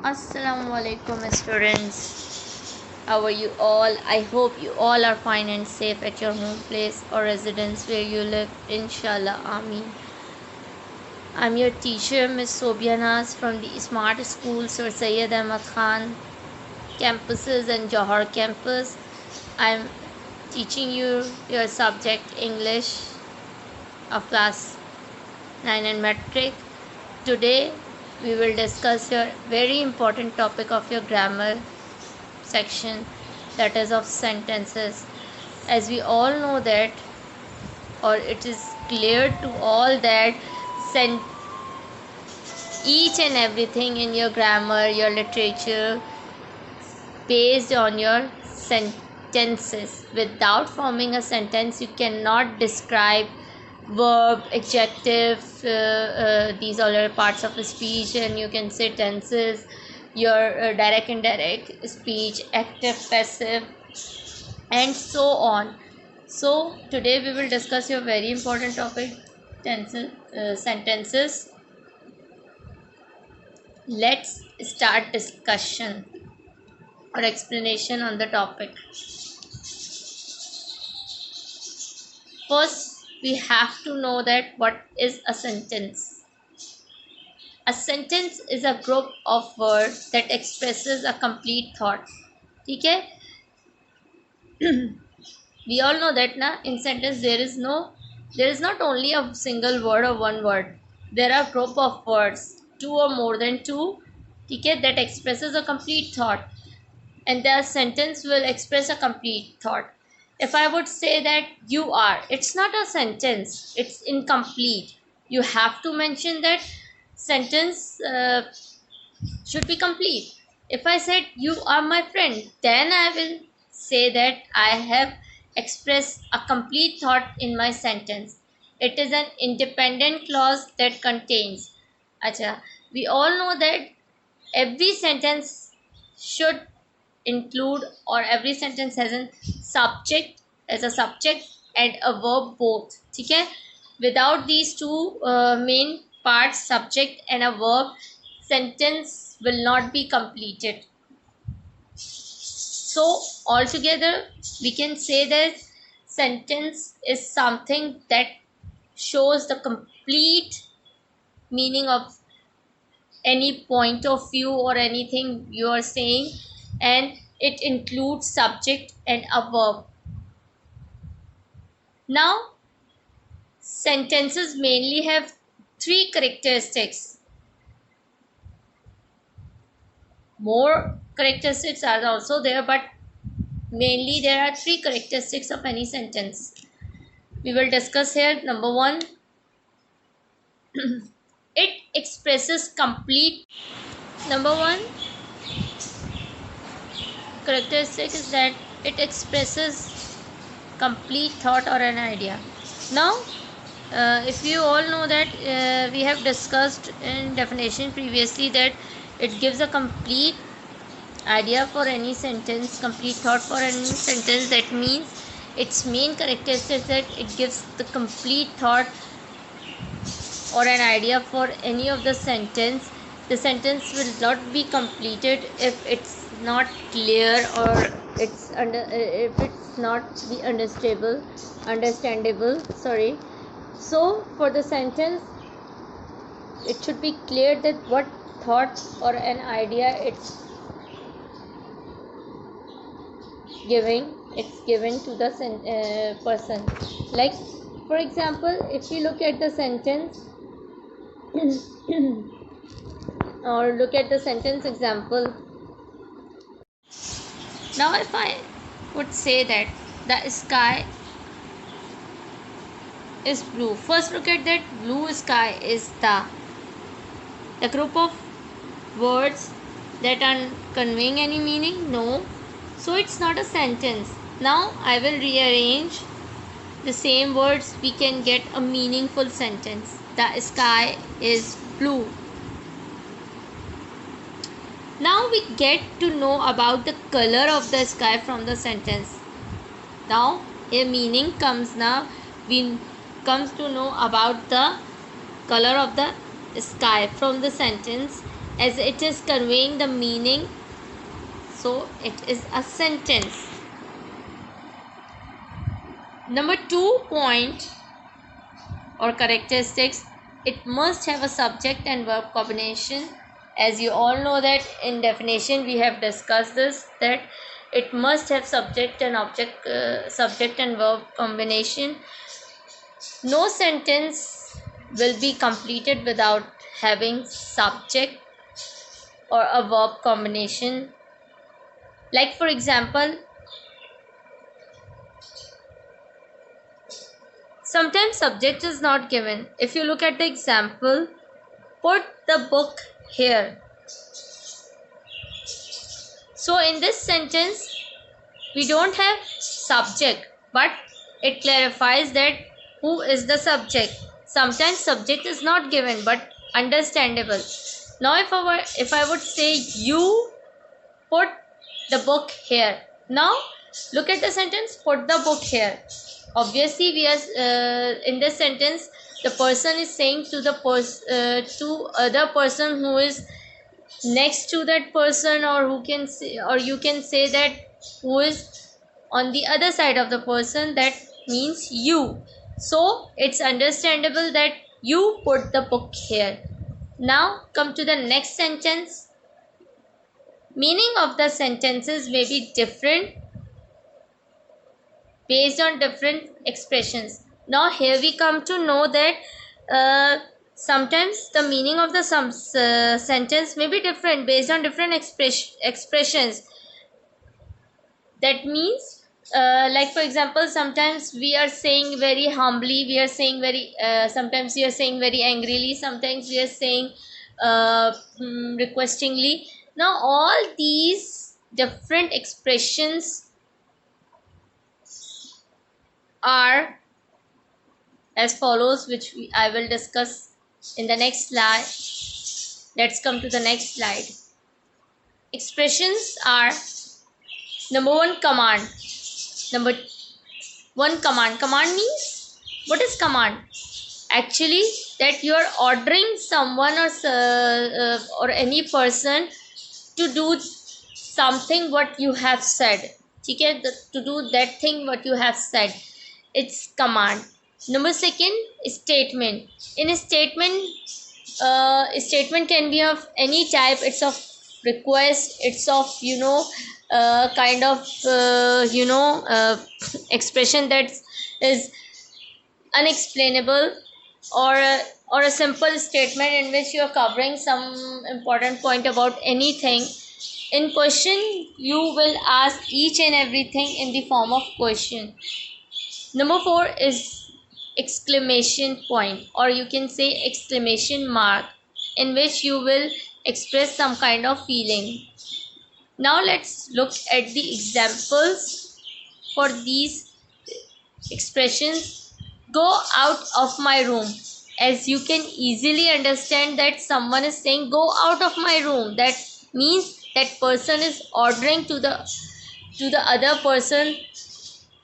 Assalamu alaikum students. How are you all? I hope you all are fine and safe at your home place or residence where you live. Inshallah, Ameen. I'm your teacher, Miss Sobia Naz from the Smart School Sir Syed Ahmad Khan campuses and Johar campus. I'm teaching you your subject English of class 9 and metric. Today we will discuss your very important topic of your grammar section, that is of sentences. As we all know that, or it is clear to all that each and everything in your grammar, your literature, based on your sentences. Without forming a sentence, you cannot describe verb, adjective, these all are parts of a speech, and you can say tenses, your direct, indirect speech, active, passive, and so on. So today we will discuss your very important topic, tenses, sentences. Let's start discussion or explanation on the topic. First, we have to know that what is a sentence. A sentence is a group of words that expresses a complete thought. Okay? We all know that na, in sentence there is not only a single word or one word. There are group of words, two or more than two, okay, that expresses a complete thought, and their sentence will express a complete thought. If I would say that you are, it's not a sentence, it's incomplete. You have to mention that sentence should be complete. If I said you are my friend, then I will say that I have expressed a complete thought in my sentence. It is an independent clause that contains. Acha, we all know that every sentence should include, or every sentence has a subject as a subject and a verb both. Okay? Without these two main parts, subject and a verb, sentence will not be completed. So altogether we can say that sentence is something that shows the complete meaning of any point of view or anything you are saying, and it includes subject and a verb. Now, sentences mainly have three characteristics. More characteristics are also there, but mainly there are three characteristics of any sentence. We will discuss here. Number one, it expresses complete. Number one characteristic is that it expresses complete thought or an idea. Now, if you all know that we have discussed in definition previously that it gives a complete idea for any sentence, complete thought for any sentence. That means its main characteristic is that it gives the complete thought or an idea for any of the sentence. The sentence will not be completed if it's not clear, or it's under if it's not be understandable. Sorry. So for the sentence, it should be clear that what thought or an idea it's given to the person. Like, for example, if you look at the sentence or look at the sentence example. Now if I would say that the sky is blue, first look at that blue sky is the group of words that are conveying any meaning? No. So it's not a sentence. Now I will rearrange the same words, we can get a meaningful sentence. The sky is blue. Now we get to know about the color of the sky from the sentence. Now a meaning comes. Now we comes to know about the color of the sky from the sentence, as it is conveying the meaning, so it is a sentence. Number 2 point or characteristics, it must have a subject and verb combination. As you all know that in definition we have discussed this, that it must have subject and object, subject and verb combination. No sentence will be completed without having subject or a verb combination. Like for example, sometimes subject is not given. If you look at the example, put the book here. So in this sentence we don't have subject, but it clarifies that who is the subject. Sometimes subject is not given but understandable. Now if I would say you put the book here. Now look at the sentence, put the book here. Obviously we are in this sentence the person is saying to the to other person who is next to that person, or who can say, or you can say that who is on the other side of the person, that means you. So it's understandable that you put the book here. Now come to the next sentence. Meaning of the sentences may be different based on different expressions. Now here we come to know that sometimes the meaning of the sentence may be different based on different expressions. That means like for example, sometimes we are saying very humbly, we are saying very sometimes we are saying very angrily, sometimes we are saying requestingly. Now all these different expressions are as follows, which I will discuss in the next slide. Let's come to the next slide. Expressions are: number 1, command. Number 1, command. Command means, what is command? Actually, that you are ordering someone or any person to do something what you have said. Okay, to do that thing what you have said, it's command. Number 2, statement. In a statement, statement can be of any type. It's of request, it's of kind of expression that is unexplainable, or or a simple statement in which you are covering some important point about anything. In question you will ask each and everything in the form of question. Number 4 is exclamation point, or you can say exclamation mark, in which you will express some kind of feeling. Now let's look at the examples for these expressions. Go out of my room. As you can easily understand that someone is saying go out of my room, that means that person is ordering to the other person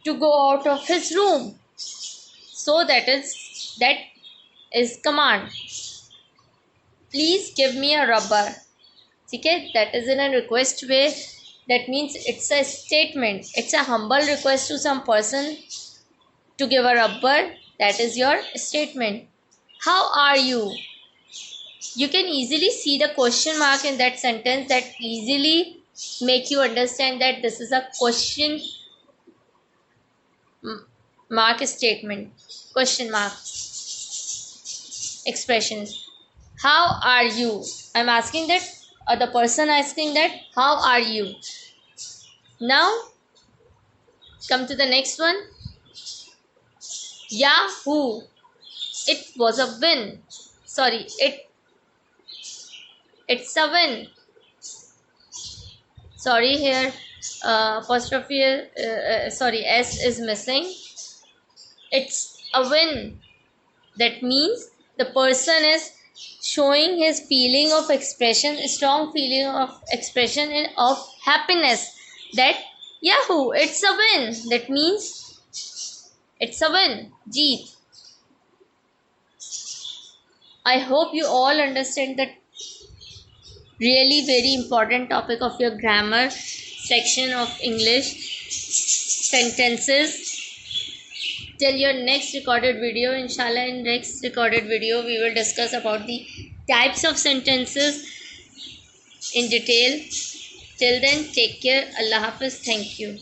to go out of his room. So that is command. Please give me a rubber. Okay, that is in a request way. That means it's a statement. It's a humble request to some person to give a rubber. That is your statement. How are you? You can easily see the question mark in that sentence, that easily make you understand that this is a question mark statement. Question mark expression. How are you? I'm asking that, the person asking that, how are you? Now come to the next one. Yahoo! It was a win. Sorry, it's a win. Sorry, here apostrophe sorry, s is missing. It's a win. That means the person is showing his feeling of expression, strong feeling of expression and of happiness, that Yahoo! It's a win. That means it's a win. Jeet. I hope you all understand that really very important topic of your grammar section of English sentences. Till your next recorded video, inshallah, in next recorded video we will discuss about the types of sentences in detail. Till then, take care. Allah Hafiz. Thank you.